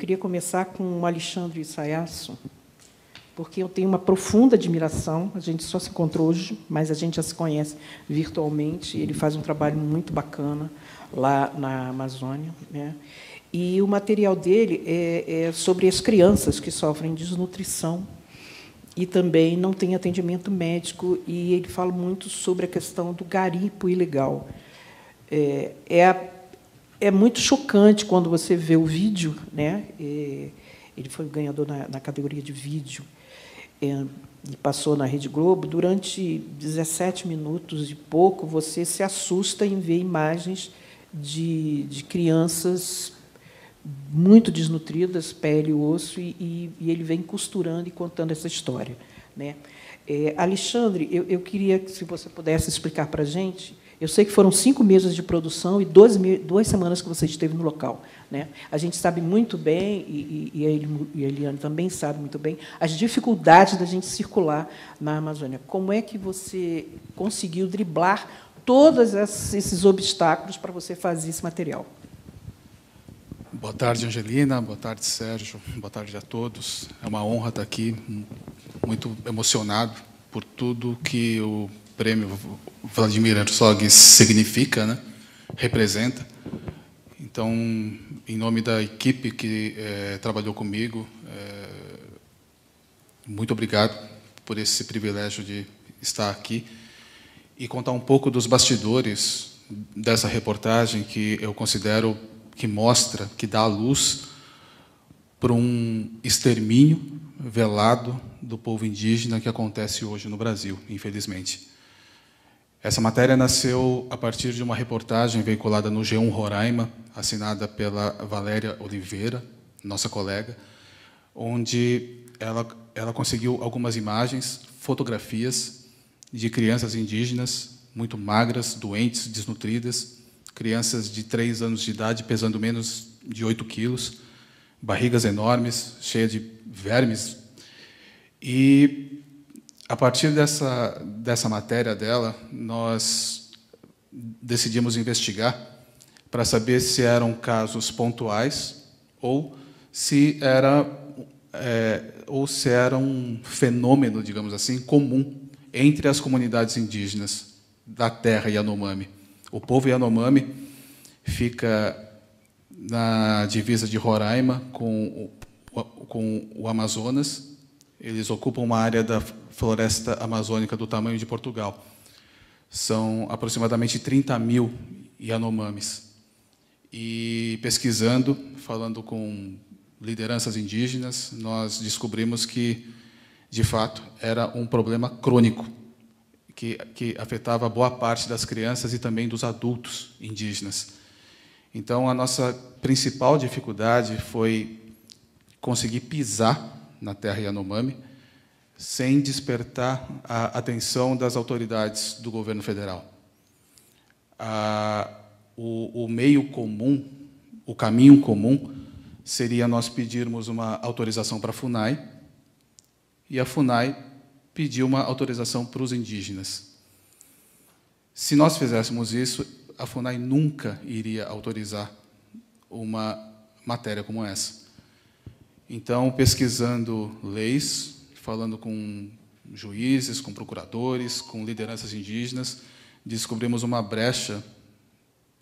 queria começar com o Alexandre Sayasso, porque eu tenho uma profunda admiração. A gente só se encontrou hoje, mas a gente já se conhece virtualmente. Ele faz um trabalho muito bacana lá na Amazônia, né? E o material dele é sobre as crianças que sofrem desnutrição e também não têm atendimento médico, e ele fala muito sobre a questão do garimpo ilegal. É muito chocante quando você vê o vídeo, né? Ele foi ganhador na categoria de vídeo, e passou na Rede Globo. Durante 17 minutos e pouco, você se assusta em ver imagens de crianças muito desnutridas, pele e osso, e ele vem costurando e contando essa história, né? Alexandre, eu queria que, se você pudesse explicar para a gente. Eu sei que foram 5 meses de produção e 2 semanas que você esteve no local, né? A gente sabe muito bem, e a Eliane também sabe muito bem, as dificuldades da gente circular na Amazônia. Como é que você conseguiu driblar todos esses obstáculos para você fazer esse material? Boa tarde, Angelina. Boa tarde, Sérgio. Boa tarde a todos. É uma honra estar aqui, muito emocionado por tudo que o Prêmio Vladimir Herzog significa, né? Representa. Então, em nome da equipe que trabalhou comigo, muito obrigado por esse privilégio de estar aqui e contar um pouco dos bastidores dessa reportagem que eu considero que mostra, que dá a luz para um extermínio velado do povo indígena que acontece hoje no Brasil, infelizmente. Essa matéria nasceu a partir de uma reportagem veiculada no G1 Roraima, assinada pela Valéria Oliveira, nossa colega, onde ela conseguiu algumas imagens, fotografias de crianças indígenas muito magras, doentes, desnutridas, crianças de 3 anos de idade pesando menos de 8 quilos, barrigas enormes, cheias de vermes. E, a partir dessa matéria dela, nós decidimos investigar para saber se eram casos pontuais ou se era um fenômeno, digamos assim, comum entre as comunidades indígenas da terra Yanomami. O povo Yanomami fica na divisa de Roraima com o Amazonas. Eles ocupam uma área da floresta amazônica do tamanho de Portugal. São aproximadamente 30 mil Yanomamis. E, pesquisando, falando com lideranças indígenas, nós descobrimos que, de fato, era um problema crônico, que afetava boa parte das crianças e também dos adultos indígenas. Então, a nossa principal dificuldade foi conseguir pisar na terra Yanomami sem despertar a atenção das autoridades do governo federal. O meio comum, o caminho comum, seria nós pedirmos uma autorização para a FUNAI, e a FUNAI pediu uma autorização para os indígenas. Se nós fizéssemos isso, a FUNAI nunca iria autorizar uma matéria como essa. Então, pesquisando leis, falando com juízes, com procuradores, com lideranças indígenas, descobrimos uma brecha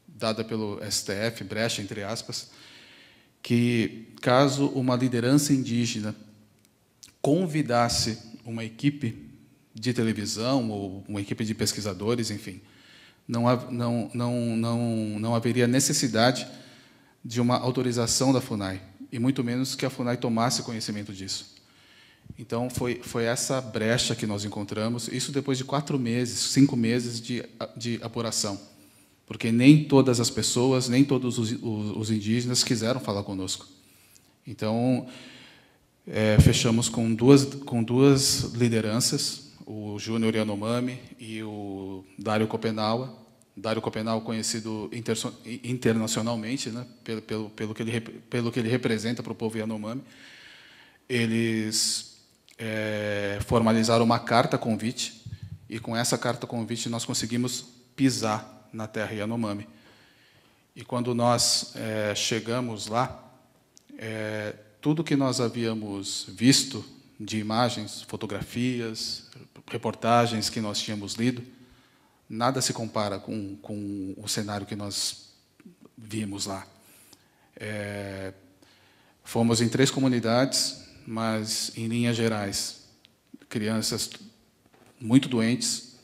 dada pelo STF, brecha entre aspas, que caso uma liderança indígena convidasse uma equipe de televisão ou uma equipe de pesquisadores, enfim, não haveria necessidade de uma autorização da FUNAI, e muito menos que a FUNAI tomasse conhecimento disso. Então, foi essa brecha que nós encontramos, isso depois de 4 meses, 5 meses de apuração, porque nem todas as pessoas, nem todos os indígenas quiseram falar conosco. Então, fechamos com duas lideranças, o Júnior Yanomami e o Dário Copenaua. Dário Copenaua, conhecido internacionalmente, né, pelo que ele representa para o povo Yanomami. Eles formalizaram uma carta-convite, e com essa carta-convite nós conseguimos pisar na terra Yanomami. E quando nós chegamos lá, Tudo que nós havíamos visto de imagens, fotografias, reportagens que nós tínhamos lido, nada se compara com o cenário que nós vimos lá. Fomos em 3 comunidades, mas, em linhas gerais, crianças muito doentes,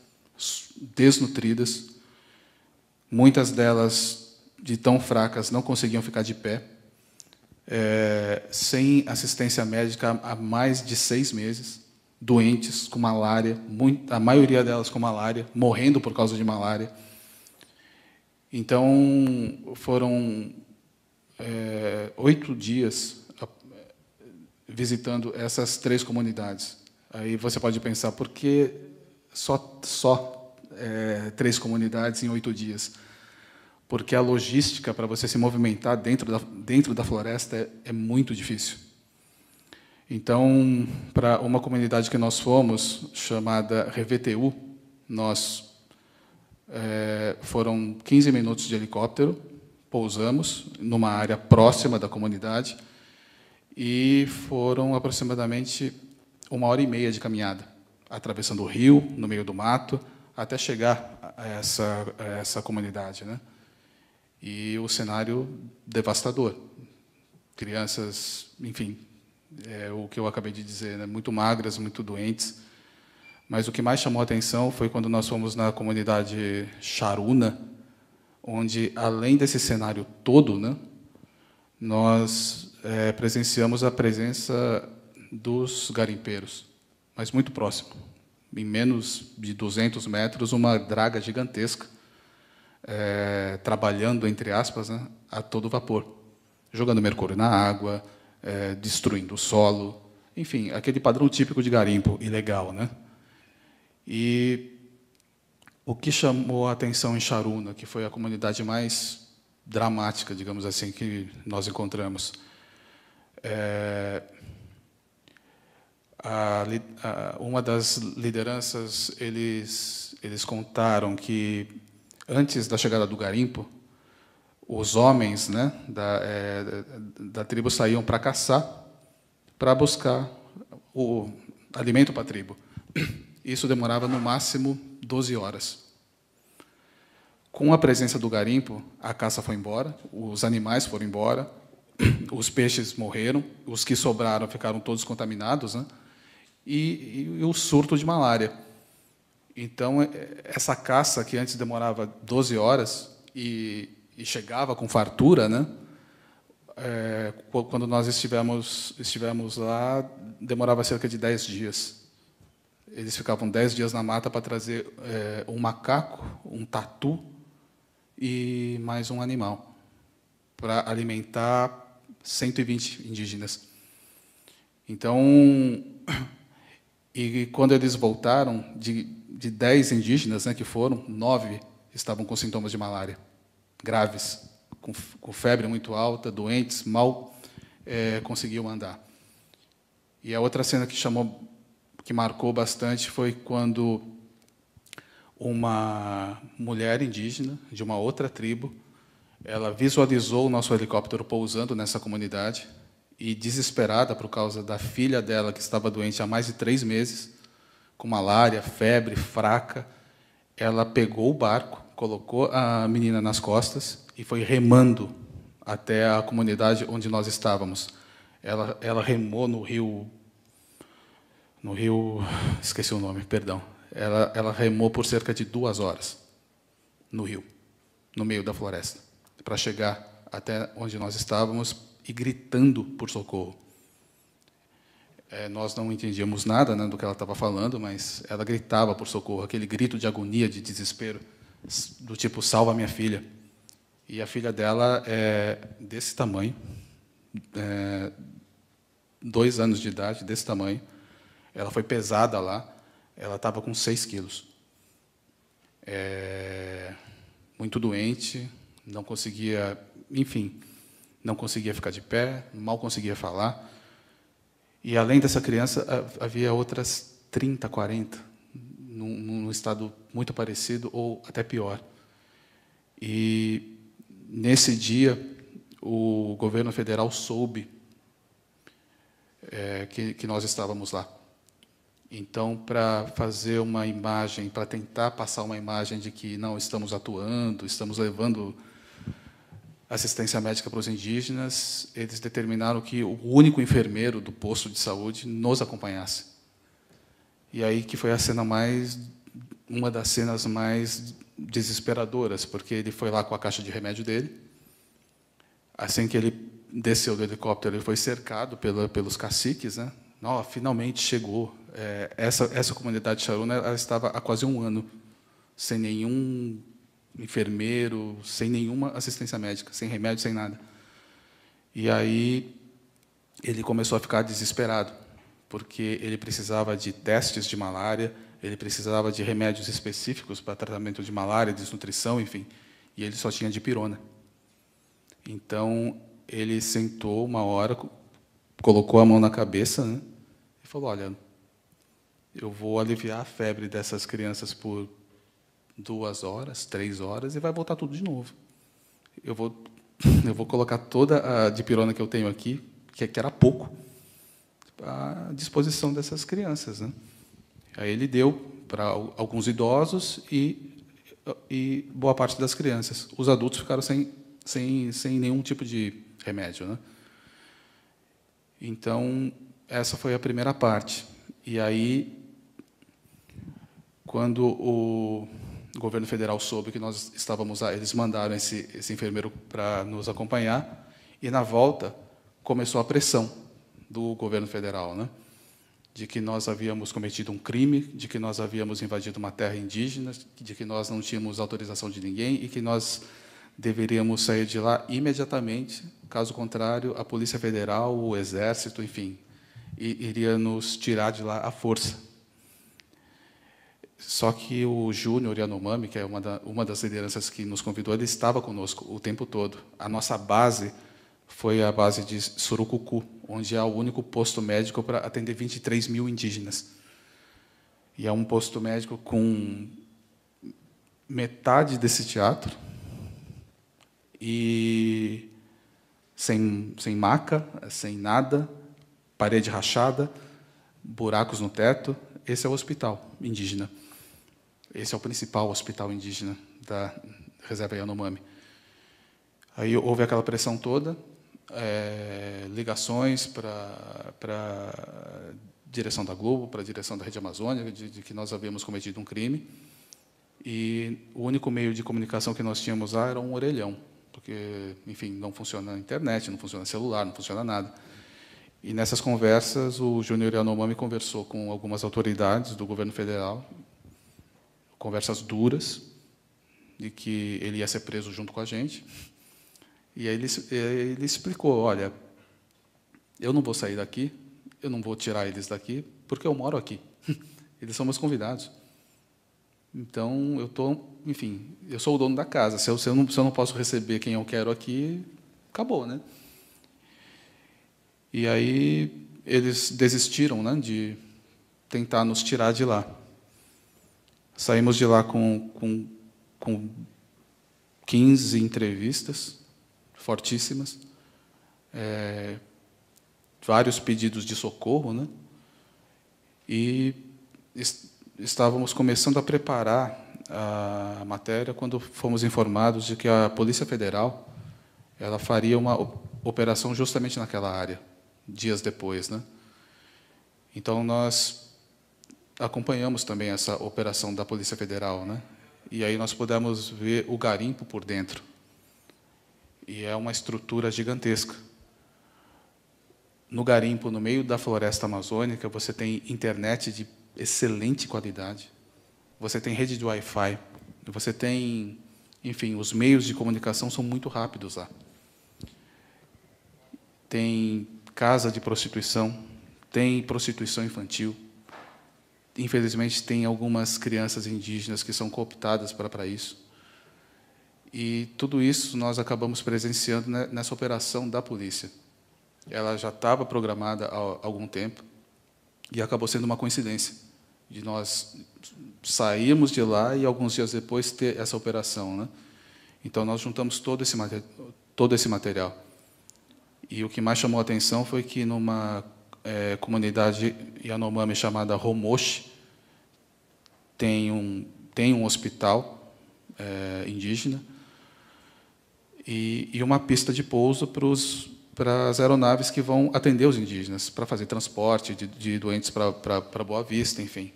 desnutridas, muitas delas, de tão fracas, não conseguiam ficar de pé, sem assistência médica há mais de 6 meses, doentes, com malária, a maioria delas com malária, morrendo por causa de malária. Então, foram 8 dias visitando essas 3 comunidades. Aí você pode pensar, por que só 3 comunidades em 8 dias? Porque a logística para você se movimentar dentro da floresta é muito difícil. Então, para uma comunidade que nós fomos, chamada RVTU, foram 15 minutos de helicóptero, pousamos numa área próxima da comunidade e foram aproximadamente 1h30 de caminhada, atravessando o rio, no meio do mato, até chegar a essa comunidade, né? E o cenário devastador. Crianças, enfim, o que eu acabei de dizer, né? Muito magras, muito doentes. Mas o que mais chamou a atenção foi quando nós fomos na comunidade Charuna, onde, além desse cenário todo, né, nós presenciamos a presença dos garimpeiros, mas muito próximo. Em menos de 200 metros, uma draga gigantesca, trabalhando, entre aspas, né, a todo vapor, jogando mercúrio na água, destruindo o solo, enfim, aquele padrão típico de garimpo ilegal, né? E o que chamou a atenção em Charuna, que foi a comunidade mais dramática, digamos assim, que nós encontramos, uma das lideranças, eles contaram que, antes da chegada do garimpo, os homens, né, da tribo saíam para caçar, para buscar o alimento para a tribo. Isso demorava, no máximo, 12 horas. Com a presença do garimpo, a caça foi embora, os animais foram embora, os peixes morreram, os que sobraram ficaram todos contaminados, né? E o surto de malária. Então, essa caça, que antes demorava 12 horas e chegava com fartura, né? Quando nós estivemos lá, demorava cerca de 10 dias. Eles ficavam 10 dias na mata para trazer um macaco, um tatu e mais um animal, para alimentar 120 indígenas. Então, e quando eles voltaram, de 10 indígenas, né, que foram, 9 estavam com sintomas de malária graves, com febre muito alta, doentes, mal conseguiam andar. E a outra cena que marcou bastante foi quando uma mulher indígena de uma outra tribo, ela visualizou o nosso helicóptero pousando nessa comunidade e, desesperada por causa da filha dela, que estava doente há mais de 3 meses, com malária, febre, fraca, ela pegou o barco, colocou a menina nas costas e foi remando até a comunidade onde nós estávamos. Ela remou no rio, esqueci o nome, perdão. Ela remou por cerca de 2 horas no rio, no meio da floresta, para chegar até onde nós estávamos e gritando por socorro. Nós não entendíamos nada, né, do que ela estava falando, mas ela gritava por socorro, aquele grito de agonia, de desespero, do tipo, salva minha filha. E a filha dela é desse tamanho, 2 anos de idade, desse tamanho. Ela foi pesada lá, ela estava com 6 quilos. Muito doente, não conseguia, enfim, não conseguia ficar de pé, mal conseguia falar. E, além dessa criança, havia outras 30, 40, num estado muito parecido ou até pior. E, nesse dia, o governo federal soube que nós estávamos lá. Então, para fazer uma imagem, para tentar passar uma imagem de que não estamos atuando, estamos levando assistência médica para os indígenas, eles determinaram que o único enfermeiro do posto de saúde nos acompanhasse. E aí que foi uma das cenas mais desesperadoras, porque ele foi lá com a caixa de remédio dele. Assim que ele desceu do helicóptero, ele foi cercado pelos caciques, né? Não, finalmente chegou. Essa comunidade Charuna, ela estava há quase um ano sem nenhum enfermeiro, sem nenhuma assistência médica, sem remédio, sem nada. E aí ele começou a ficar desesperado, porque ele precisava de testes de malária, ele precisava de remédios específicos para tratamento de malária, desnutrição, enfim, e ele só tinha dipirona. Então, ele sentou uma hora, colocou a mão na cabeça, né, e falou, olha, eu vou aliviar a febre dessas crianças por 2 horas, 3 horas, e vai voltar tudo de novo. Eu vou colocar toda a dipirona que eu tenho aqui, que era pouco, à disposição dessas crianças, né? Aí ele deu para alguns idosos e boa parte das crianças. Os adultos ficaram sem nenhum tipo de remédio, né? Então, essa foi a primeira parte. E aí, quando o governo federal soube que nós estávamos lá, eles mandaram esse enfermeiro para nos acompanhar, e, na volta, começou a pressão do governo federal, né, de que nós havíamos cometido um crime, de que nós havíamos invadido uma terra indígena, de que nós não tínhamos autorização de ninguém e que nós deveríamos sair de lá imediatamente, caso contrário, a Polícia Federal, o Exército, enfim, iria nos tirar de lá à força. Só que o Júnior Yanomami, que é uma das lideranças que nos convidou, ele estava conosco o tempo todo. A nossa base foi a base de Surucucu, onde é o único posto médico para atender 23 mil indígenas. E é um posto médico com metade desse teatro, e sem maca, sem nada, parede rachada, buracos no teto. Esse é o hospital indígena. Esse é o principal hospital indígena da reserva Yanomami. Aí houve aquela pressão toda, ligações para a direção da Globo, para a direção da Rede Amazônica, de que nós havíamos cometido um crime. E o único meio de comunicação que nós tínhamos lá era um orelhão, porque, enfim, não funciona a internet, não funciona celular, não funciona nada. E, nessas conversas, o Júnior Yanomami conversou com algumas autoridades do governo federal, conversas duras, de que ele ia ser preso junto com a gente. E aí ele explicou, olha, eu não vou sair daqui, eu não vou tirar eles daqui, porque eu moro aqui. Eles são meus convidados. Então, eu sou o dono da casa. Se eu não posso receber quem eu quero aqui, acabou, né? E aí eles desistiram, né, de tentar nos tirar de lá. Saímos de lá com 15 entrevistas fortíssimas, vários pedidos de socorro, né? E estávamos começando a preparar a matéria quando fomos informados de que a Polícia Federal ela faria uma operação justamente naquela área, dias depois, né? Então, nós acompanhamos também essa operação da Polícia Federal, né? E aí nós pudemos ver o garimpo por dentro. E é uma estrutura gigantesca. No garimpo, no meio da floresta amazônica, você tem internet de excelente qualidade, você tem rede de Wi-Fi, você tem, enfim, os meios de comunicação são muito rápidos lá. Tem casa de prostituição, tem prostituição infantil. Infelizmente, tem algumas crianças indígenas que são cooptadas para isso. E tudo isso nós acabamos presenciando nessa operação da polícia. Ela já estava programada há algum tempo e acabou sendo uma coincidência de nós sairmos de lá e, alguns dias depois, ter essa operação, né? Então, nós juntamos todo esse material. E o que mais chamou a atenção foi que, numa comunidade Yanomami chamada Romoshi tem um hospital indígena e uma pista de pouso para as aeronaves que vão atender os indígenas, para fazer transporte de doentes para Boa Vista, enfim.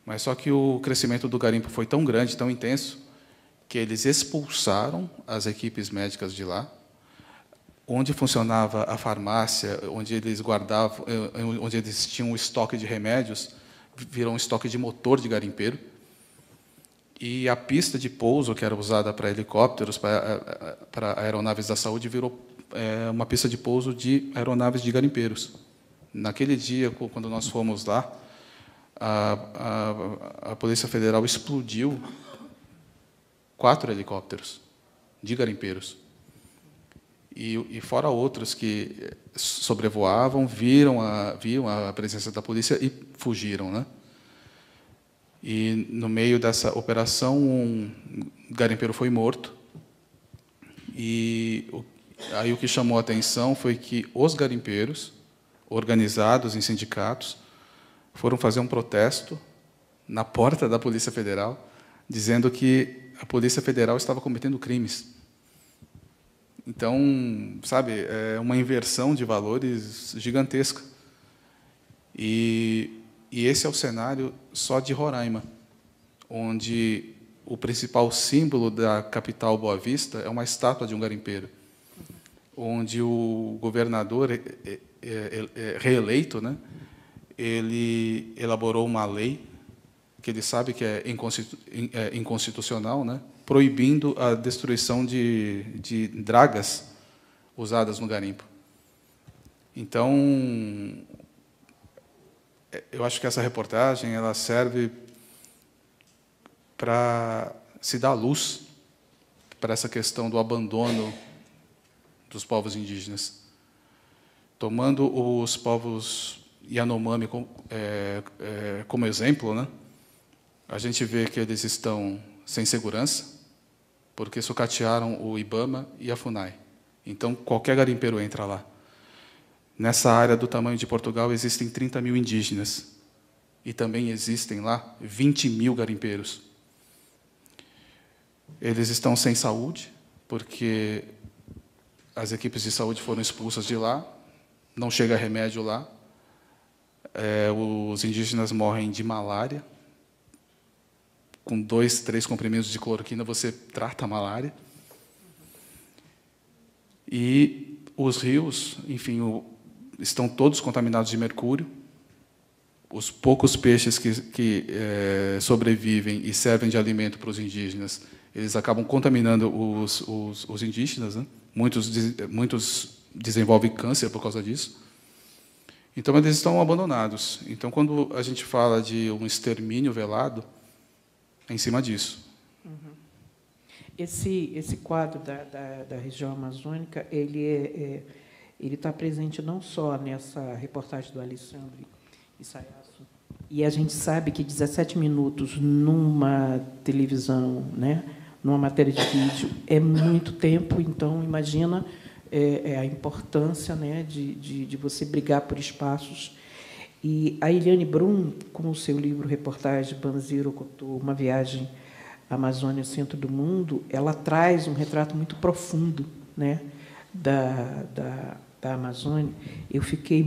Mas só que o crescimento do garimpo foi tão grande, tão intenso, que eles expulsaram as equipes médicas de lá, onde funcionava a farmácia, onde eles guardavam, onde eles tinham um estoque de remédios, virou um estoque de motor de garimpeiro. E a pista de pouso, que era usada para helicópteros, para aeronaves da saúde, virou uma pista de pouso de aeronaves de garimpeiros. Naquele dia, quando nós fomos lá, a Polícia Federal explodiu 4 helicópteros de garimpeiros. E fora outros que sobrevoavam, viram a presença da polícia e fugiram, né? E, no meio dessa operação, um garimpeiro foi morto. E aí o que chamou a atenção foi que os garimpeiros, organizados em sindicatos, foram fazer um protesto na porta da Polícia Federal, dizendo que a Polícia Federal estava cometendo crimes. Então, sabe, é uma inversão de valores gigantesca. E esse é o cenário só de Roraima, onde o principal símbolo da capital Boa Vista é uma estátua de um garimpeiro, onde o governador reeleito, né, ele elaborou uma lei que ele sabe que é inconstitucional, né, proibindo a destruição de dragas usadas no garimpo. Então, eu acho que essa reportagem ela serve para se dar luz para essa questão do abandono dos povos indígenas, tomando os povos Yanomami como exemplo, né? A gente vê que eles estão sem segurança, porque sucatearam o IBAMA e a FUNAI. Então, qualquer garimpeiro entra lá. Nessa área do tamanho de Portugal, existem 30 mil indígenas. E também existem lá 20 mil garimpeiros. Eles estão sem saúde, porque as equipes de saúde foram expulsas de lá, não chega remédio lá. Os indígenas morrem de malária. Com 2, 3 comprimidos de cloroquina, você trata a malária. E os rios, enfim, estão todos contaminados de mercúrio. Os poucos peixes que sobrevivem e servem de alimento para os indígenas, eles acabam contaminando os indígenas, né? Muitos desenvolvem câncer por causa disso. Então, eles estão abandonados. Então, quando a gente fala de um extermínio velado, é em cima disso. Uhum. Esse quadro da região amazônica, ele está presente não só nessa reportagem do Alexandre Isayasu, e a gente sabe que 17 minutos numa televisão, né, numa matéria de vídeo, é muito tempo. Então, imagina a importância, né, de você brigar por espaços. E a Eliane Brum, com o seu livro reportagem Banziro Couture, uma viagem à Amazônia, centro do mundo, ela traz um retrato muito profundo, né, da Amazônia. Eu fiquei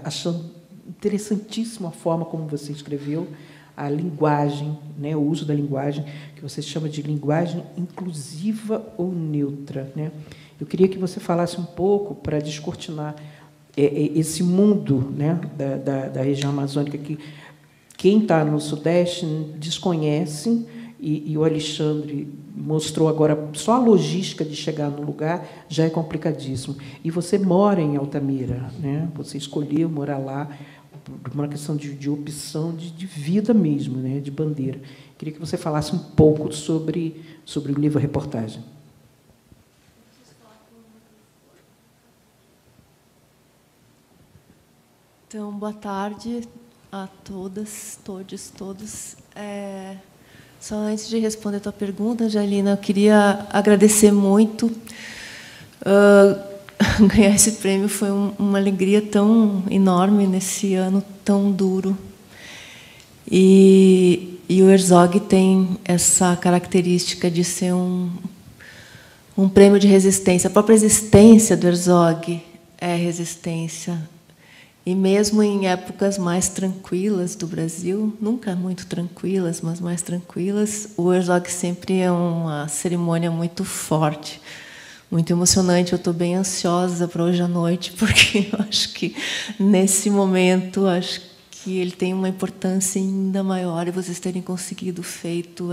achando interessantíssima a forma como você escreveu, a linguagem, né, o uso da linguagem, que você chama de linguagem inclusiva ou neutra, né? Eu queria que você falasse um pouco, para descortinar esse mundo, né, da região amazônica, que quem está no Sudeste desconhece, e o Alexandre mostrou agora, só a logística de chegar no lugar já é complicadíssimo. E você mora em Altamira, né? Você escolheu morar lá por uma questão de opção de vida mesmo, né? De bandeira. Queria que você falasse um pouco sobre o livro-reportagem. Então, boa tarde a todas, todos. Só antes de responder a tua pergunta, Angelina, eu queria agradecer muito. ganhar esse prêmio foi uma alegria tão enorme nesse ano tão duro. E o Herzog tem essa característica de ser um prêmio de resistência. A própria existência do Herzog é resistência. E mesmo em épocas mais tranquilas do Brasil, nunca muito tranquilas, mas mais tranquilas, o Herzog sempre é uma cerimônia muito forte, muito emocionante. Eu estou bem ansiosa para hoje à noite, porque eu acho que, nesse momento, acho que ele tem uma importância ainda maior, e vocês terem conseguido feito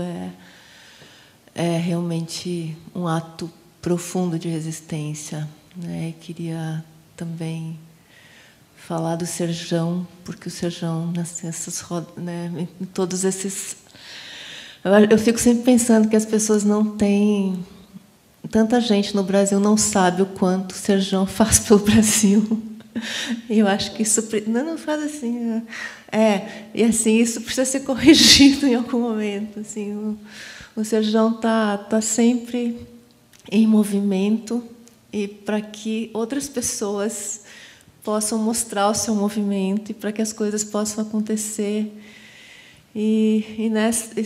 é realmente um ato profundo de resistência, né? E queria também falar do Serjão, porque o Serjão, né, em todos esses... Eu fico sempre pensando que as pessoas não têm... Tanta gente no Brasil não sabe o quanto o Serjão faz pelo Brasil. E eu acho que isso... Não faz assim... e assim, isso precisa ser corrigido em algum momento. Assim, o Serjão está sempre em movimento, e para que outras pessoas possam mostrar o seu movimento e para que as coisas possam acontecer. E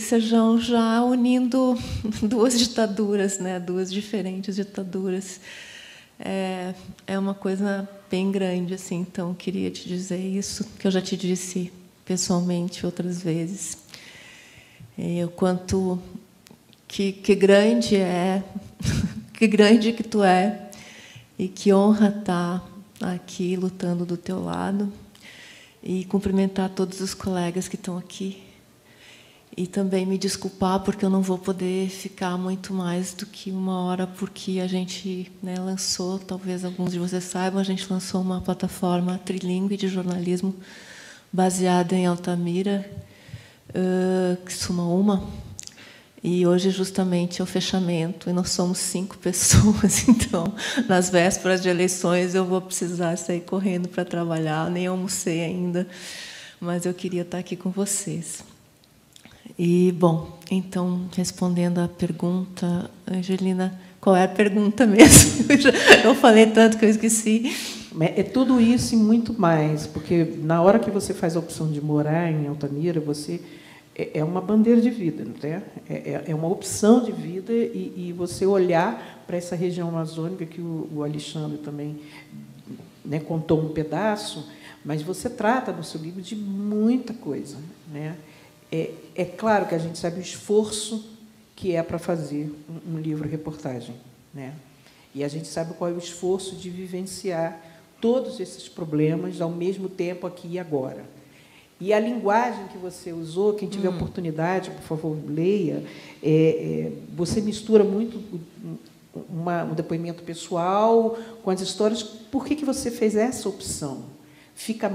Serjão já unindo duas ditaduras, né? Duas diferentes ditaduras. É uma coisa bem grande, assim. Então, queria te dizer isso, que eu já te disse pessoalmente outras vezes. O quanto que grande é, que grande que tu é, e que honra estar aqui lutando do teu lado, e cumprimentar todos os colegas que estão aqui, e também me desculpar porque eu não vou poder ficar muito mais do que 1 hora, porque a gente, né, lançou, talvez alguns de vocês saibam, a gente lançou uma plataforma trilingue de jornalismo baseada em Altamira, que suma uma. E hoje, justamente, é o fechamento, e nós somos 5 pessoas. Então, nas vésperas de eleições, eu vou precisar sair correndo para trabalhar. Nem almocei ainda, mas eu queria estar aqui com vocês. E, bom, então, respondendo à pergunta, Angelina, qual é a pergunta mesmo? Eu falei tanto que eu esqueci. É tudo isso e muito mais, porque, na hora que você faz a opção de morar em Altamira, você... É uma bandeira de vida, né? É uma opção de vida, e você olhar para essa região amazônica, que o Alexandre também, né, contou um pedaço, mas você trata no seu livro de muita coisa, né? É claro que a gente sabe o esforço que é para fazer um livro-reportagem, né? E a gente sabe qual é o esforço de vivenciar todos esses problemas ao mesmo tempo, aqui e agora. E a linguagem que você usou, quem tiver oportunidade, por favor, leia. Você mistura muito um depoimento pessoal com as histórias. Por que você fez essa opção? Fica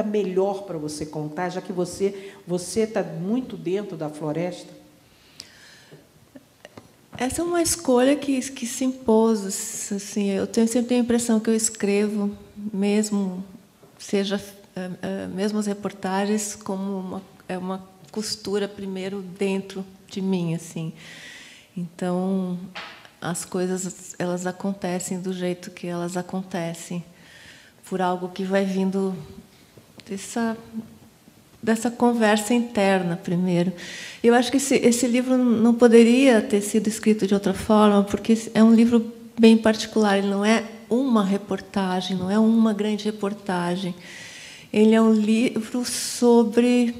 melhor para você contar, já que você está muito dentro da floresta? Essa é uma escolha que se impôs. Assim, eu sempre tenho a impressão que eu escrevo, mesmo as reportagens, como uma costura primeiro dentro de mim, assim. Então, as coisas, elas acontecem do jeito que elas acontecem, por algo que vai vindo dessa conversa interna primeiro. Eu acho que esse livro não poderia ter sido escrito de outra forma, porque é um livro bem particular. Ele não é uma reportagem, não é uma grande reportagem. Ele é um livro sobre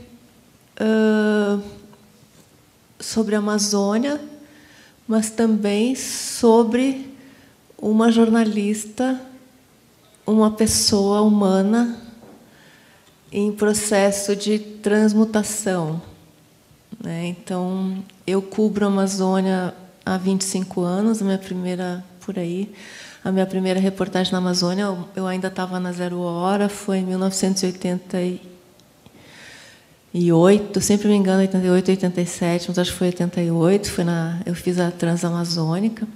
a Amazônia, mas também sobre uma jornalista, uma pessoa humana em processo de transmutação, né? Então, eu cubro a Amazônia há 25 anos, a minha primeira reportagem na Amazônia, eu ainda estava na Zero Hora, foi em 1988, sempre me engano, 88, 87, mas acho que foi 88, eu fiz a Transamazônica.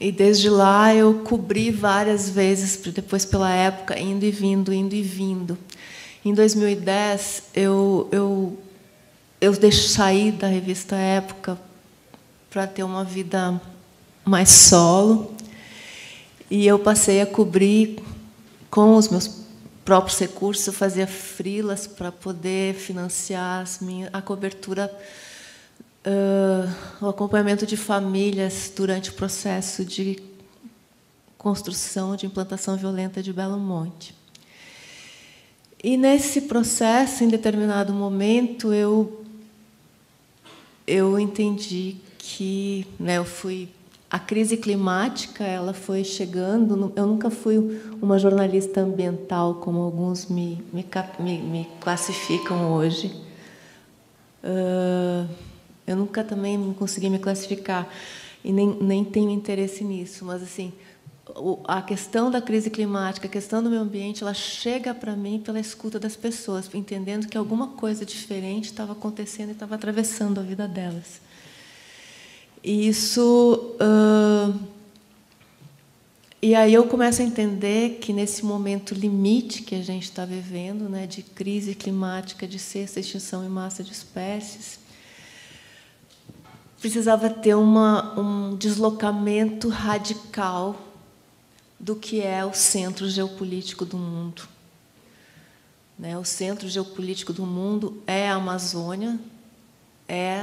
E, desde lá, eu cobri várias vezes, depois, pela época, indo e vindo, indo e vindo. Em 2010, eu saí da revista Época para ter uma vida mais solo. E eu passei a cobrir com os meus próprios recursos, eu fazia freelas para poder financiar a cobertura, o acompanhamento de famílias durante o processo de construção, de implantação violenta de Belo Monte. E, nesse processo, em determinado momento, eu entendi que, né, a crise climática ela foi chegando. Eu nunca fui uma jornalista ambiental, como alguns me classificam hoje. Eu nunca também consegui me classificar, e nem tenho interesse nisso, mas, assim, a questão da crise climática, a questão do meio ambiente, ela chega para mim pela escuta das pessoas, entendendo que alguma coisa diferente estava acontecendo e estava atravessando a vida delas. E isso... E aí eu começo a entender que, nesse momento limite que a gente está vivendo, né, de crise climática, de sexta extinção em massa de espécies, precisava ter um deslocamento radical do que é o centro geopolítico do mundo. Né? O centro geopolítico do mundo é a Amazônia,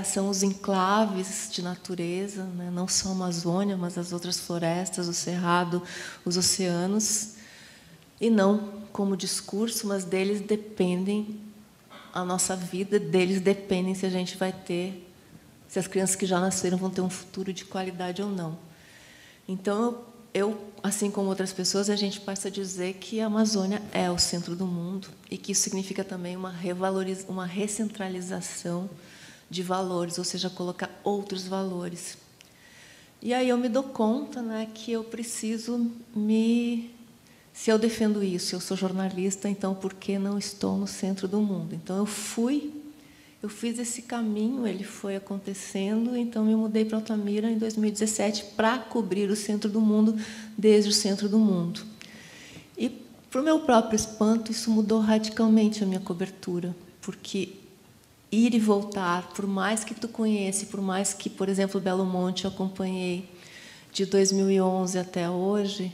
são os enclaves de natureza, né? Não só a Amazônia, mas as outras florestas, o cerrado, os oceanos, e não como discurso, mas deles dependem a nossa vida, deles dependem se a gente vai ter, se as crianças que já nasceram vão ter um futuro de qualidade ou não. Então, eu, assim como outras pessoas, a gente passa a dizer que a Amazônia é o centro do mundo e que isso significa também uma recentralização de valores, ou seja, colocar outros valores. E aí eu me dou conta, né, que eu preciso Se eu defendo isso, eu sou jornalista, então por que não estou no centro do mundo? Então eu fiz esse caminho, ele foi acontecendo, então me mudei para Altamira em 2017 para cobrir o centro do mundo desde o centro do mundo. E, para o meu próprio espanto, isso mudou radicalmente a minha cobertura, porque ir e voltar, por mais que tu conheça, por mais que, por exemplo, Belo Monte eu acompanhei de 2011 até hoje,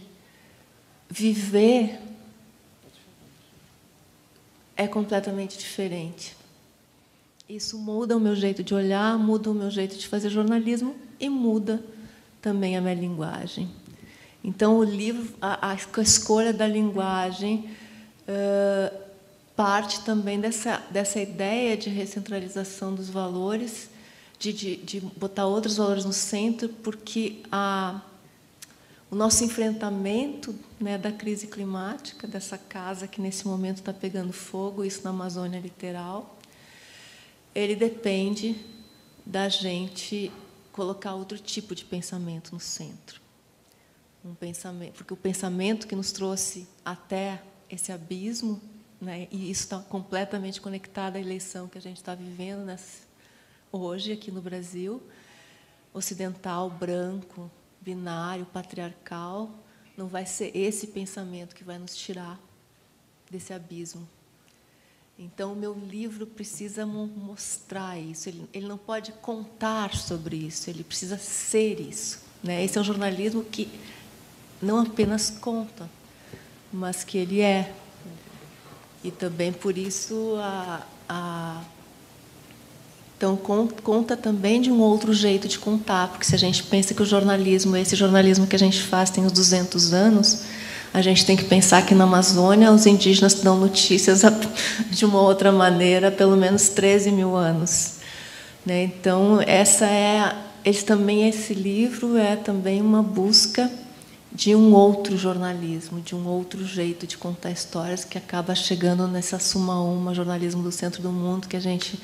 viver é completamente diferente. Isso muda o meu jeito de olhar, muda o meu jeito de fazer jornalismo e muda também a minha linguagem. Então, o livro, a escolha da linguagem parte também dessa ideia de recentralização dos valores, de botar outros valores no centro, porque o nosso enfrentamento, né, da crise climática, dessa casa que, nesse momento, está pegando fogo, isso na Amazônia literal, ele depende da gente colocar outro tipo de pensamento no centro. Porque o pensamento que nos trouxe até esse abismo, né, e isso está completamente conectado à eleição que a gente está vivendo hoje aqui no Brasil, ocidental, branco, binário, patriarcal, não vai ser esse pensamento que vai nos tirar desse abismo. Então, o meu livro precisa mostrar isso. Ele não pode contar sobre isso, ele precisa ser isso. Né? Esse é um jornalismo que não apenas conta, mas que ele é. E também, por isso, então, conta também de um outro jeito de contar, porque se a gente pensa que o jornalismo, esse jornalismo que a gente faz tem uns 200 anos, a gente tem que pensar que na Amazônia os indígenas dão notícias de uma outra maneira há pelo menos 13 mil anos. Né? Então, esse livro é também uma busca de um outro jornalismo, de um outro jeito de contar histórias, que acaba chegando nessa Suma Uma, jornalismo do centro do mundo, que a gente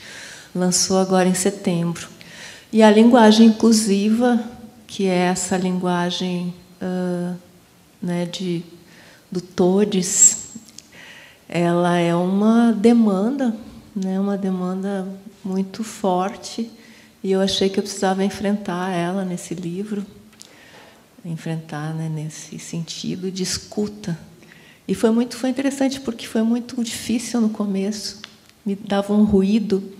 lançou agora em setembro. E a linguagem inclusiva, que é essa linguagem né, do TODES, ela é uma demanda, né, uma demanda muito forte, e eu achei que eu precisava enfrentar ela nesse livro, né, nesse sentido de escuta. E foi interessante, porque foi muito difícil no começo, me dava um ruído,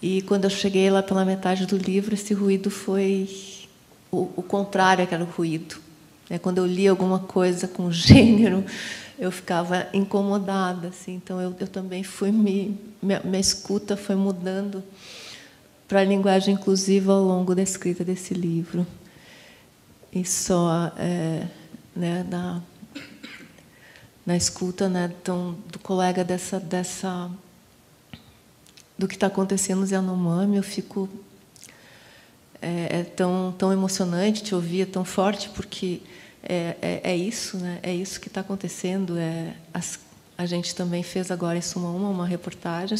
e quando eu cheguei lá pela metade do livro, esse ruído foi o contrário, que era o ruído. Quando eu lia alguma coisa com gênero, eu ficava incomodada, assim. Então eu também fui minha escuta foi mudando para a linguagem inclusiva ao longo da escrita desse livro. E só na escuta, né, do colega do que está acontecendo no Yanomami, eu fico tão emocionante te ouvir, é tão forte, porque é isso, né? É isso que está acontecendo. A gente também fez agora em Suma uma reportagem.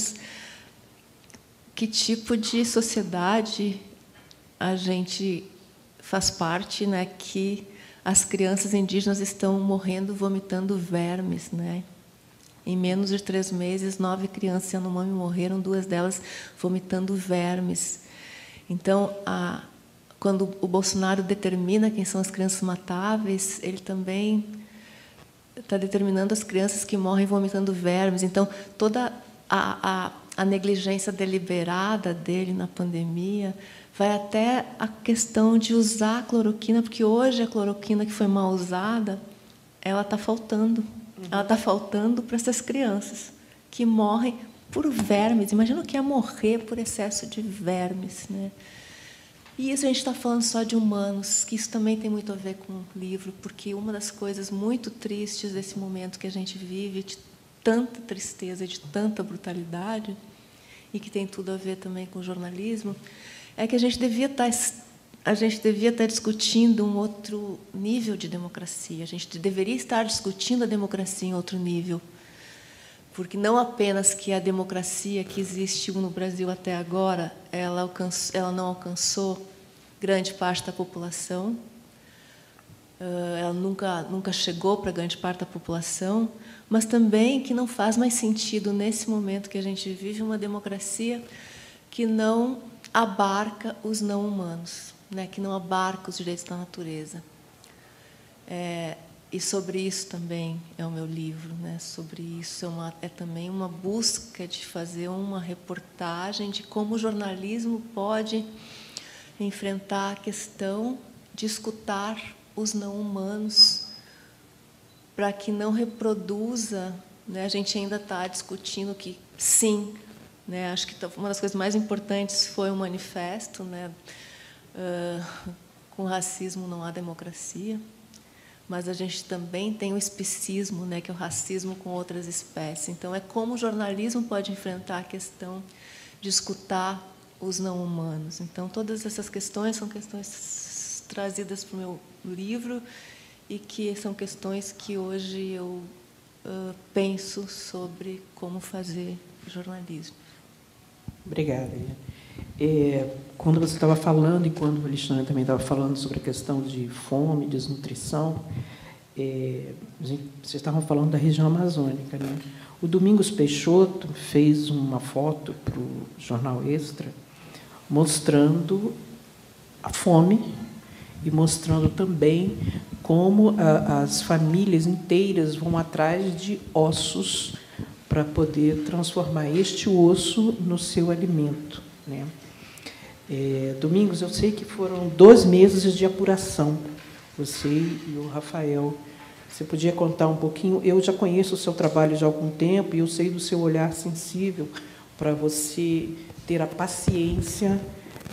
Que tipo de sociedade a gente faz parte, né? Que as crianças indígenas estão morrendo, vomitando vermes, né? Em menos de 3 meses, 9 crianças Yanomami morreram, 2 delas vomitando vermes. Então, quando o Bolsonaro determina quem são as crianças matáveis, ele também está determinando as crianças que morrem vomitando vermes. Então, toda a negligência deliberada dele na pandemia vai até a questão de usar a cloroquina, porque hoje a cloroquina que foi mal usada, ela está faltando. Ela está faltando para essas crianças que morrem por vermes. Imagina o que é morrer por excesso de vermes, né? E isso a gente está falando só de humanos, que isso também tem muito a ver com o livro, porque uma das coisas muito tristes desse momento que a gente vive, de tanta tristeza, de tanta brutalidade, e que tem tudo a ver também com o jornalismo, é que a gente devia estar discutindo um outro nível de democracia. A gente deveria estar discutindo a democracia em outro nível. Porque não apenas que a democracia que existe no Brasil até agora, ela não alcançou grande parte da população, ela nunca chegou para grande parte da população, mas também que não faz mais sentido, nesse momento que a gente vive, uma democracia que não abarca os não-humanos, né, que não abarca os direitos da natureza. E sobre isso também é o meu livro, né? Sobre isso é também uma busca de fazer uma reportagem de como o jornalismo pode enfrentar a questão de escutar os não-humanos para que não reproduza, né? A gente ainda está discutindo que sim, né? Acho que uma das coisas mais importantes foi o manifesto, né? Com racismo não há democracia. Mas a gente também tem o especismo, né, que é o racismo com outras espécies. Então, é como o jornalismo pode enfrentar a questão de escutar os não-humanos. Então, todas essas questões são questões trazidas para o meu livro e que são questões que hoje eu penso sobre como fazer jornalismo. Obrigada. Quando você estava falando, e quando o Alexandre também estava falando sobre a questão de fome, desnutrição, vocês estavam falando da região amazônica, né? O Domingos Peixoto fez uma foto para o Jornal Extra, mostrando a fome e mostrando também como as famílias inteiras vão atrás de ossos para poder transformar este osso no seu alimento, né? Domingos, eu sei que foram 2 meses de apuração, você e o Rafael. Você podia contar um pouquinho? Eu já conheço o seu trabalho já há algum tempo e eu sei do seu olhar sensível para você ter a paciência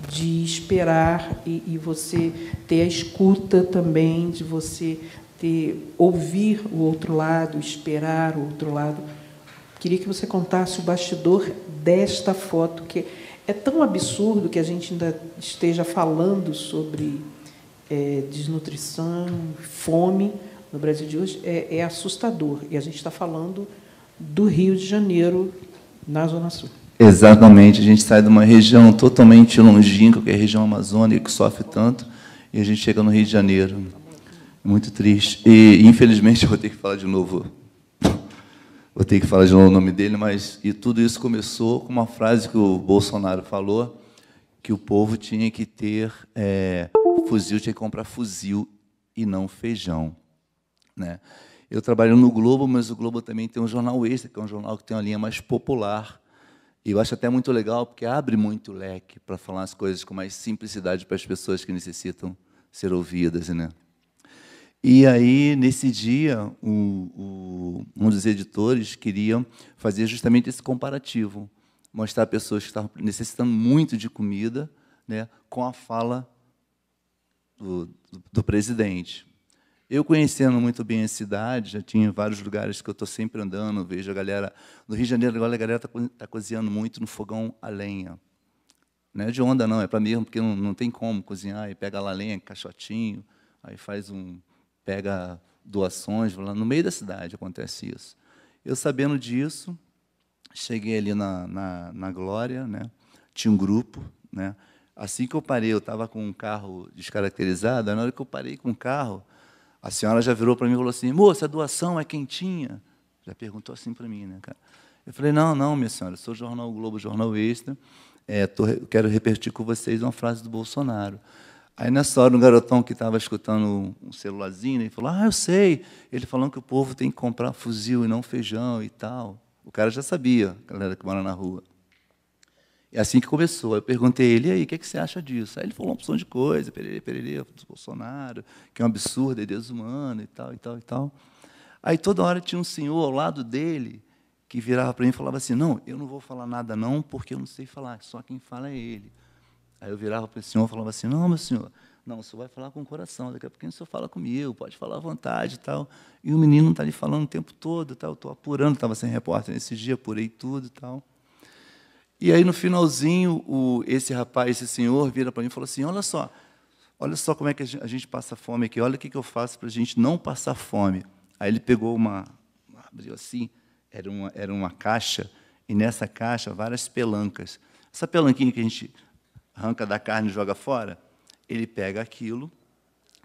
de esperar e você ter a escuta também, de você ouvir o outro lado, esperar o outro lado. Queria que você contasse o bastidor desta foto, que é tão absurdo que a gente ainda esteja falando sobre desnutrição, fome no Brasil de hoje. É assustador. E a gente está falando do Rio de Janeiro, na Zona Sul. Exatamente. A gente sai de uma região totalmente longínqua, que é a região amazônica, que sofre tanto, e a gente chega no Rio de Janeiro. Muito triste. E, infelizmente, eu vou ter que falar de novo. Vou ter que falar de novo o nome dele, mas tudo isso começou com uma frase que o Bolsonaro falou, que o povo tinha que ter fuzil, tinha que comprar fuzil e não feijão, né? Eu trabalho no Globo, mas o Globo também tem um jornal Extra, que é um jornal que tem uma linha mais popular. E eu acho até muito legal, porque abre muito leque para falar as coisas com mais simplicidade para as pessoas que necessitam ser ouvidas, né? E aí, nesse dia, um dos editores queria fazer justamente esse comparativo, mostrar pessoas que estavam necessitando muito de comida, né, com a fala do presidente. Eu, conhecendo muito bem a cidade, já tinha vários lugares que eu estou sempre andando, vejo a galera... No Rio de Janeiro, agora a galera está cozinhando muito no fogão a lenha. Não é de onda, não, é para mesmo, porque não tem como cozinhar, e pega lá a lenha, caixotinho, aí faz pega doações, lá no meio da cidade acontece isso. Eu, sabendo disso, cheguei ali na Glória, né? Tinha um grupo, né? Assim que eu parei, eu estava com um carro descaracterizado, na hora que eu parei com o carro, a senhora já virou para mim e falou assim: moça, a doação é quentinha? Já perguntou assim para mim, né, cara? Eu falei: não, minha senhora, eu sou o Jornal Globo, Jornal Extra, quero repetir com vocês uma frase do Bolsonaro. Aí, nessa hora, um garotão que estava escutando um celularzinho, ele falou: eu sei. Ele falando que o povo tem que comprar fuzil e não feijão e tal. O cara já sabia, a galera que mora na rua. É assim que começou. Eu perguntei a ele: e aí, o que você acha disso? Aí ele falou uma opção de coisa, pererê, do Bolsonaro, que é um absurdo, é desumano e tal, e tal, e tal. Aí, toda hora, tinha um senhor ao lado dele que virava para mim e falava assim: não, eu não vou falar nada não, porque eu não sei falar, só quem fala é ele. Aí eu virava para o senhor e falava assim: não, meu senhor, não, o senhor vai falar com o coração, daqui a pouquinho o senhor fala comigo, pode falar à vontade e tal. E o menino está ali falando o tempo todo, tal, eu estou apurando, estava sem repórter nesse dia, apurei tudo e tal. E aí, no finalzinho, esse rapaz, esse senhor, vira para mim e falou assim: olha só como é que a gente passa fome aqui, olha o que eu faço para a gente não passar fome. Aí ele pegou abriu assim, era uma caixa, e nessa caixa, várias pelancas. Essa pelanquinha que a gente arranca da carne e joga fora, ele pega aquilo,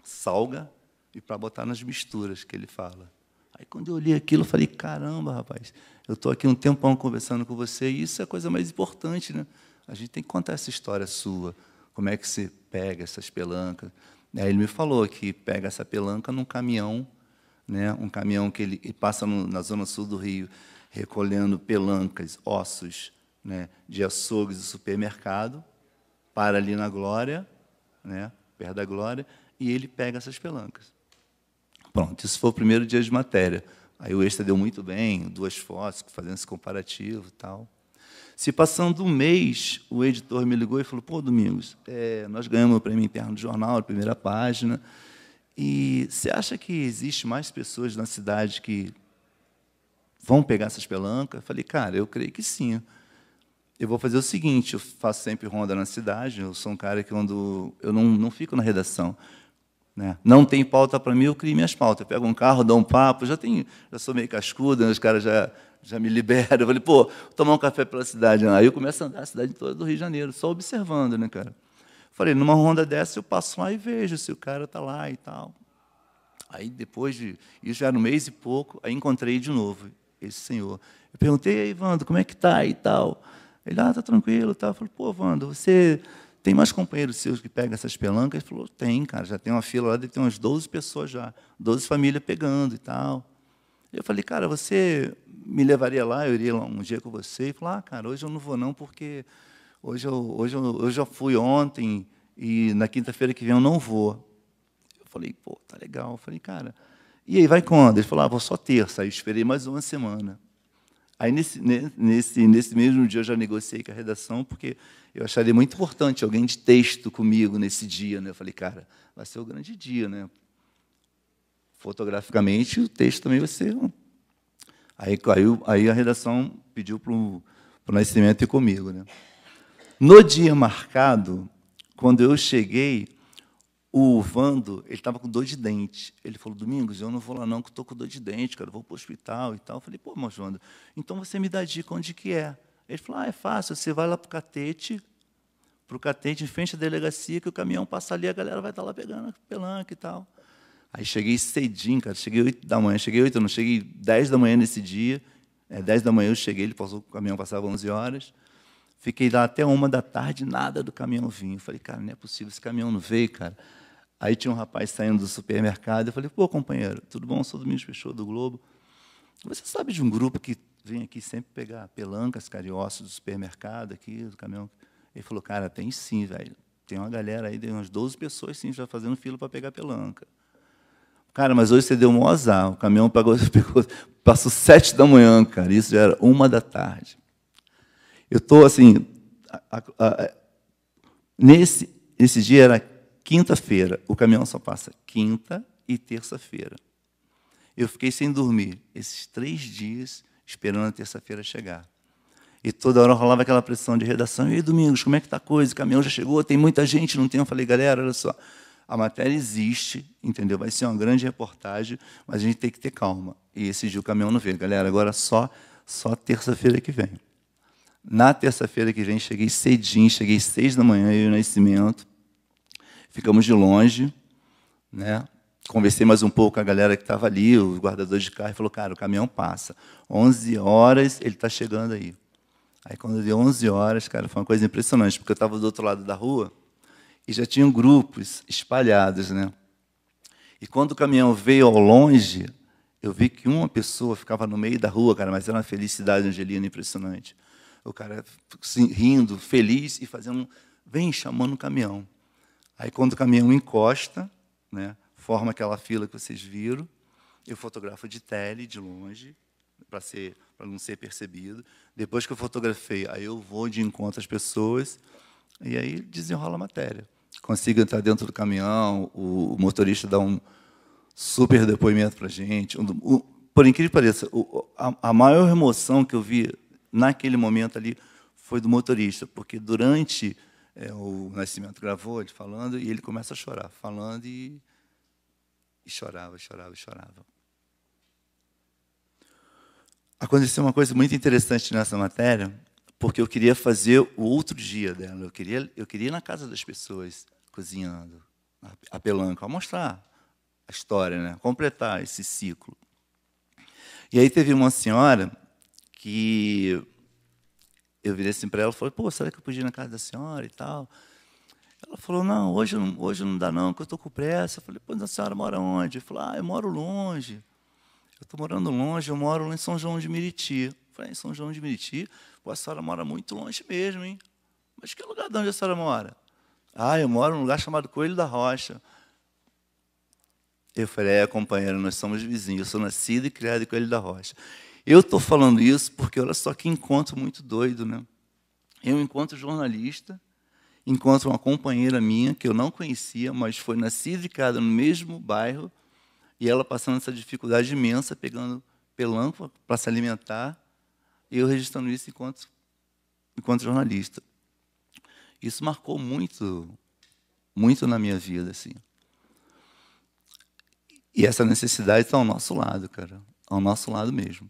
salga, e para botar nas misturas que ele fala. Aí, quando eu olhei aquilo, eu falei: caramba, rapaz, eu estou aqui um tempão conversando com você, e isso é a coisa mais importante, né? A gente tem que contar essa história sua, como é que você pega essas pelancas. Aí ele me falou que pega essa pelanca num caminhão, né? Um caminhão que ele passa na zona sul do Rio, recolhendo pelancas, ossos, né, de açougues e supermercado, para ali na Glória, né, perto da Glória, e ele pega essas pelancas. Pronto, isso foi o primeiro dia de matéria. Aí o Extra deu muito bem, 2 fotos, fazendo esse comparativo e tal. Se passando um mês, o editor me ligou e falou: pô, Domingos, nós ganhamos o prêmio interno do jornal, a primeira página, e você acha que existe mais pessoas na cidade que vão pegar essas pelancas? Eu falei: cara, eu creio que sim. Eu vou fazer o seguinte: eu faço sempre ronda na cidade, eu sou um cara que, quando eu não fico na redação, né? Não tem pauta para mim, eu crio minhas pautas. Eu pego um carro, dou um papo, já sou meio cascudo, né? Os caras já me liberam. Eu falei: pô, vou tomar um café pela cidade. Aí eu começo a andar a cidade toda do Rio de Janeiro, só observando, né, cara? Falei: numa ronda dessa, eu passo lá e vejo se o cara está lá e tal. Aí, depois de... Isso já era um mês e pouco, aí encontrei de novo esse senhor. Eu perguntei: aí, Wando, como é que está e tal? Ele: está tranquilo. Tá. Eu falei: pô, Wando, você tem mais companheiros seus que pegam essas pelancas? Ele falou: tem, cara, já tem uma fila lá, deve ter umas 12 pessoas já, 12 famílias pegando e tal. Eu falei: cara, você me levaria lá, eu iria lá um dia com você? Ele falou: cara, hoje eu não vou não, porque hoje eu já fui ontem, e na quinta-feira que vem eu não vou. Eu falei: pô, tá legal. Eu falei: cara, e aí, vai quando? Ele falou: vou só terça. Aí eu esperei mais uma semana. Aí, nesse mesmo dia, eu já negociei com a redação, porque eu acharia muito importante alguém de texto comigo nesse dia, né? Eu falei: cara, vai ser o grande dia, né? Fotograficamente, o texto também vai ser... Aí a redação pediu para o Nascimento ir comigo, né? No dia marcado, quando eu cheguei, o Wando, ele estava com dor de dente. Ele falou: Domingos, eu não vou lá não, que estou com dor de dente, cara, eu vou para o hospital e tal. Eu falei: pô, mas Wando, então você me dá dica onde que é. Ele falou: é fácil, você vai lá para o catete, em frente à delegacia, que o caminhão passa ali, a galera vai estar lá pegando a pelanca e tal. Aí cheguei cedinho, cara, cheguei 8 da manhã, eu não cheguei 10 da manhã nesse dia, 10 da manhã eu cheguei, o caminhão passava 11 horas, fiquei lá até 1 da tarde, nada do caminhão vinha. Eu falei: cara, não é possível, esse caminhão não veio, cara. Aí tinha um rapaz saindo do supermercado, eu falei: pô, companheiro, tudo bom? Eu sou o Domingos Peixoto, do Globo. Você sabe de um grupo que vem aqui sempre pegar pelancas, cariossos do supermercado, aqui, do caminhão? Ele falou: cara, tem sim, velho. Tem uma galera aí, tem umas 12 pessoas, sim, já fazendo fila para pegar pelanca. Cara, mas hoje você deu um azar. O caminhão passou 7 da manhã, cara. Isso já era 1 da tarde. Eu estou, assim... Nesse dia era quinta-feira. O caminhão só passa quinta e terça-feira. Eu fiquei sem dormir esses 3 dias esperando a terça-feira chegar. E toda hora rolava aquela pressão de redação. E aí, Domingos, como é que está a coisa? O caminhão já chegou? Tem muita gente, não tem? Eu falei, galera, olha só. A matéria existe, entendeu? Vai ser uma grande reportagem, mas a gente tem que ter calma. E esse dia o caminhão não veio. Galera, agora só terça-feira que vem. Na terça-feira que vem, cheguei cedinho, cheguei 6 da manhã, eu e o Nascimento. Ficamos de longe, né? Conversei mais um pouco com a galera que estava ali, o guardador de carro, e falou, cara, o caminhão passa. 11 horas, ele está chegando aí. Aí, quando deu 11 horas, cara, foi uma coisa impressionante, porque eu estava do outro lado da rua, e já tinham grupos espalhados, né? E quando o caminhão veio ao longe, eu vi que uma pessoa ficava no meio da rua, cara, mas era uma felicidade angelina impressionante. O cara assim, rindo, feliz e fazendo, vem chamando o caminhão. Aí quando o caminhão encosta, né, forma aquela fila que vocês viram, eu fotografo de tele, de longe, para não ser percebido. Depois que eu fotografei, aí eu vou de encontro às pessoas e aí desenrola a matéria. Consigo entrar dentro do caminhão, o motorista dá um super depoimento para a gente. Por incrível que pareça, a maior emoção que eu vi naquele momento ali foi do motorista, porque durante o Nascimento gravou ele falando e ele começa a chorar, falando e chorava. Aconteceu uma coisa muito interessante nessa matéria, porque eu queria fazer o outro dia dela. Eu queria ir na casa das pessoas, cozinhando, a pelanca, mostrar a história, né? Completar esse ciclo. E aí teve uma senhora que eu virei assim para ela e falei, pô, será que eu podia ir na casa da senhora e tal? Ela falou, não, hoje não dá não, porque eu estou com pressa. Eu falei, pô, a senhora mora onde? Eu falei, eu moro longe. Eu estou morando longe, eu moro lá em São João de Meriti. Eu falei, em São João de Meriti? Pô, a senhora mora muito longe mesmo, hein? Mas que lugar de onde a senhora mora? Eu moro num lugar chamado Coelho da Rocha. Eu falei, companheira, nós somos vizinhos. Eu sou nascido e criado em Coelho da Rocha. Eu estou falando isso porque, olha só que encontro muito doido, né? Eu encontro jornalista, encontro uma companheira minha, que eu não conhecia, mas foi nascida e criada no mesmo bairro, e ela passando essa dificuldade imensa, pegando pelanca para se alimentar, e eu registrando isso enquanto jornalista. Isso marcou muito na minha vida, assim. E essa necessidade está ao nosso lado, cara, ao nosso lado mesmo.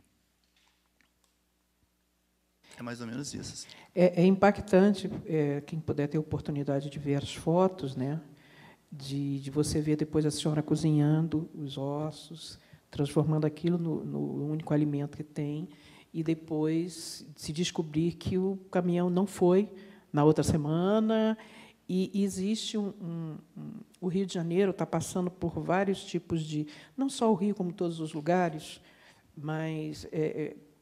É mais ou menos isso. Assim. É impactante, quem puder ter a oportunidade de ver as fotos, né? De você ver depois a senhora cozinhando os ossos, transformando aquilo no único alimento que tem, e depois se descobrir que o caminhão não foi na outra semana. E existe o Rio de Janeiro está passando por vários tipos de, não só o Rio, como todos os lugares, mas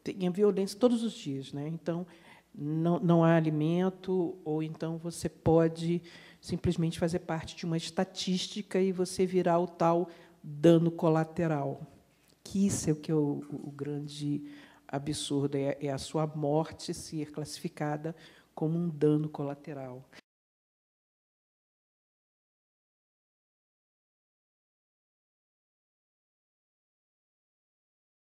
tem a violência todos os dias, né? Então não há alimento, ou então você pode simplesmente fazer parte de uma estatística e você virar o tal dano colateral. Que isso é o que é o grande absurdo, é a sua morte ser classificada como um dano colateral.